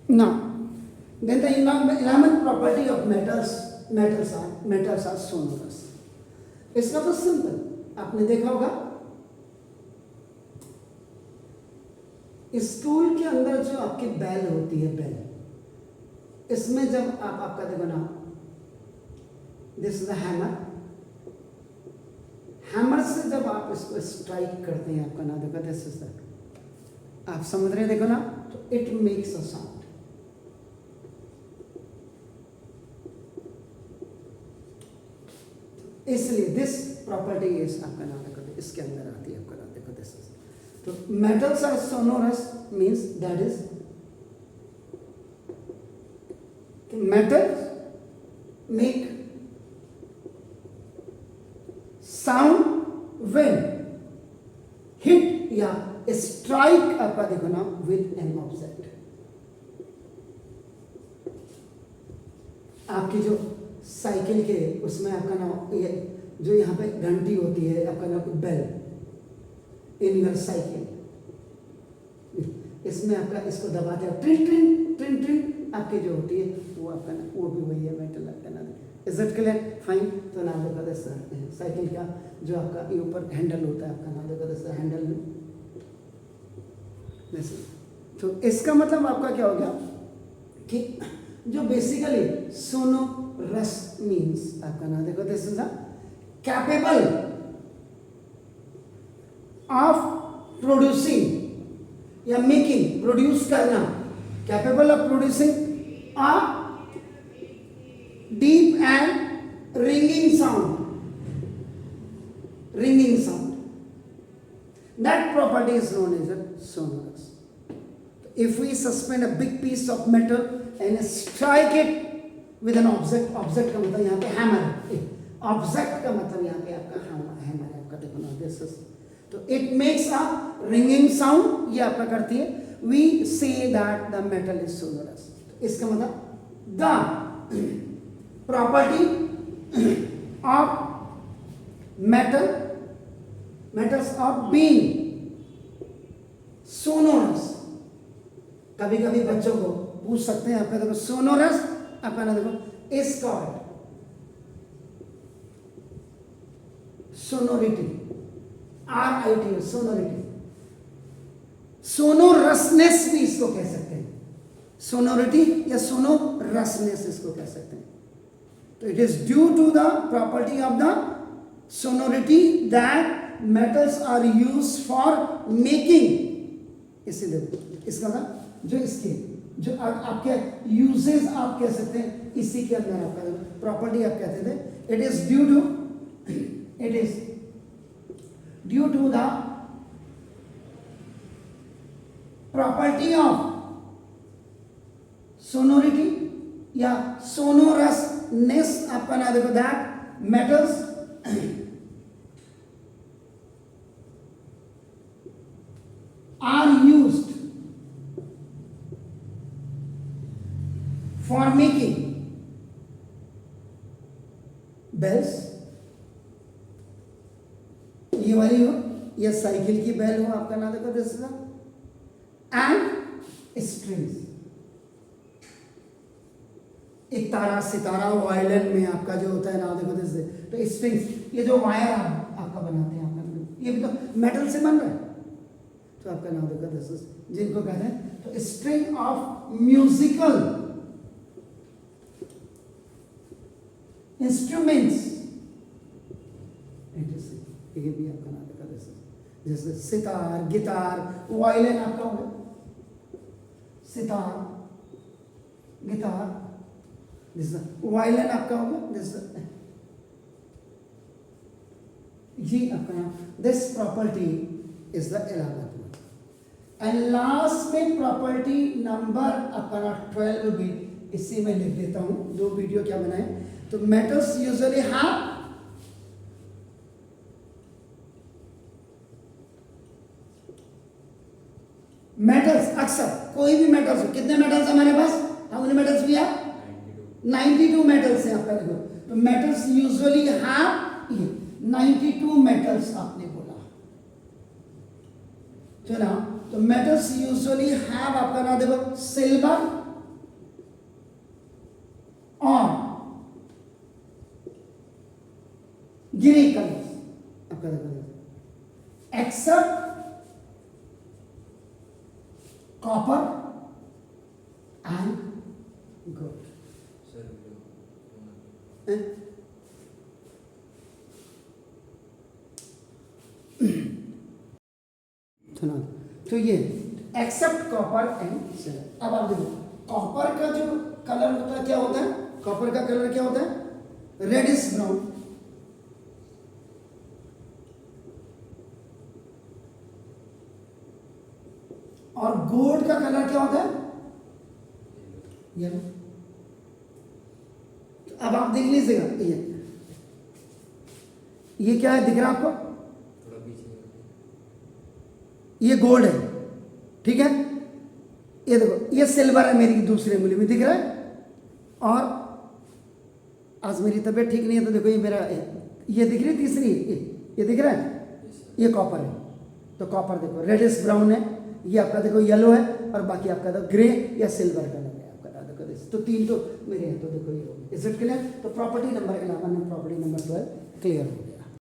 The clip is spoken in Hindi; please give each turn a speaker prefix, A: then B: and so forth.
A: Now, then the 11th property of metals are sonorous. इसका तो सिंपल, आपने देखा होगा स्टूल के अंदर जो आपकी बेल होती है, बेल, इसमें जब आप आपका देखो ना, दिस इज हैमर, हैमर से जब आप इसको स्ट्राइक करते हैं, आपका ना देखो दिस इज आप समझ रहे हैं, देखो ना, तो इट मेक्स अ साउंड. इसलिए दिस प्रॉपर्टी इज आपका नाम देखो, इसके अंदर आती है, आपका नाम देखो दिस इज. तो metals are sonorous means that is metals make sound when hit या स्ट्राइक आपका देखो ना विद एन ऑब्जेक्ट. आपकी जो साइकिल के उसमें आपका नाम ये जो यहाँ पे घंटी होती है, आपका नाम बेल इन योर साइकिल, इसमें आपका इसको दबाते हैं, ट्रिन ट्रिन ट्रिन ट्रिन आपकी जो होती है वो आपका ना, वो भी वही है मेटल आपका ना. Is it clear? फाइन. तो नाम देखो दिस साइकिल का जो आपका ये ऊपर हैंडल होता है, आपका नाम देखो दिस हैंडल में. तो इसका मतलब आपका क्या हो गया कि जो बेसिकली सोनोरस मींस आपका नाम देखो this is capable of producing या मेकिंग, प्रोड्यूस करना, capable of producing a deep and ringing sound, ringing sound. That property is known as a sonorous. If we suspend a big piece of metal and strike it with an object, object का मतलब यहाँ पे hammer, object का मतलब यहाँ पे आपका hammer है, आपका देखो ना this is, तो it makes a ringing sound, ये आपका करती है. We say that the metal is sonorous. इसका मतलब the property of metals are being sonorous. कभी कभी बच्चों को पूछ सकते हैं, आपका देखो सोनोरस, आपका ना देखो is called sonority, RIT, sonority. Sonorousness भी इसको कह सकते हैं, सोनोरिटी या सोनोरसनेस इसको कह सकते हैं. तो it is due to the property of the sonority that metals are used for making. इसीलिए इसका मतलब जो इसके जो आपके यूजेस आप कह सकते हैं, इसी के अंदर आपका प्रॉपर्टी आप कहते थे, it is due to the property of sonority या सोनोरसनेस. आपका ना देखो that metals are used for making bells. ये वाली हो या साइकिल की बेल हो, आपका नाम देखो दिस एंड स्ट्रिंग्स. एक तारा सितारा वायलिन में आपका जो होता है नाम देखो दिस, तो स्ट्रिंग्स, ये जो वायर आपका बनाते हैं, आपका ये भी तो मेटल से बन रहा है. तो आपका नाम देखो दिस इज, जिनको कहते हैं तो स्ट्रिंग ऑफ म्यूजिकल इंस्ट्रूमेंट्स, ये भी आपका नाम देखो दिस इज, जैसे सितार, गिटार, वायलिन आपका हो गया, सितार, गिटार, दिस वायलिन आपका हो गया, दिस ये आपका this property is the 11th. And last में प्रॉपर्टी नंबर अपना 12 भी इसी में लिख देता हूं, दो वीडियो क्या बनाए. तो मेटल्स यूजुअली हैव मेटल्स, अक्सर कोई भी मेटल्स हो, कितने मेटल्स हमारे पास, how many metals we have, 92 metals हैं आपका देखो. तो मेटल्स यूजुअली हैव 92 मेटल्स आपने बोला, चलो. तो मेटल्स यूजुअली हैव आपका नाम देखो सिल्वर, यूनिक कलर्स आपका देखो एक्सेप्ट कॉपर एंड गोल्ड। सुना तो ये एक्सेप्ट कॉपर एंड सिल्वर। अब आप देखो कॉपर का जो कलर होता है क्या होता है, कॉपर का कलर क्या होता है, रेडिश ब्राउन। और गोल्ड का कलर क्या होता है, येलो। अब आप देख लीजिएगा ये क्या है, दिख रहा है आपको, ये गोल्ड है, ठीक है। ये देखो ये सिल्वर है मेरी दूसरी उंगली में, दिख रहा है। और आज मेरी तबीयत ठीक नहीं है तो देखो ये मेरा ये दिख रही है तीसरी, ये दिख रहा है, ये कॉपर है। तो कॉपर देखो रेडिश ब्राउन है, ये आपका देखो येलो है, और बाकी आपका तो ग्रे या सिल्वर कलर है आपका। देखो तो तीन तो मेरे हैं, तो देखो ये इज इट क्लियर। तो property number 11 property number 12 clear हो गया।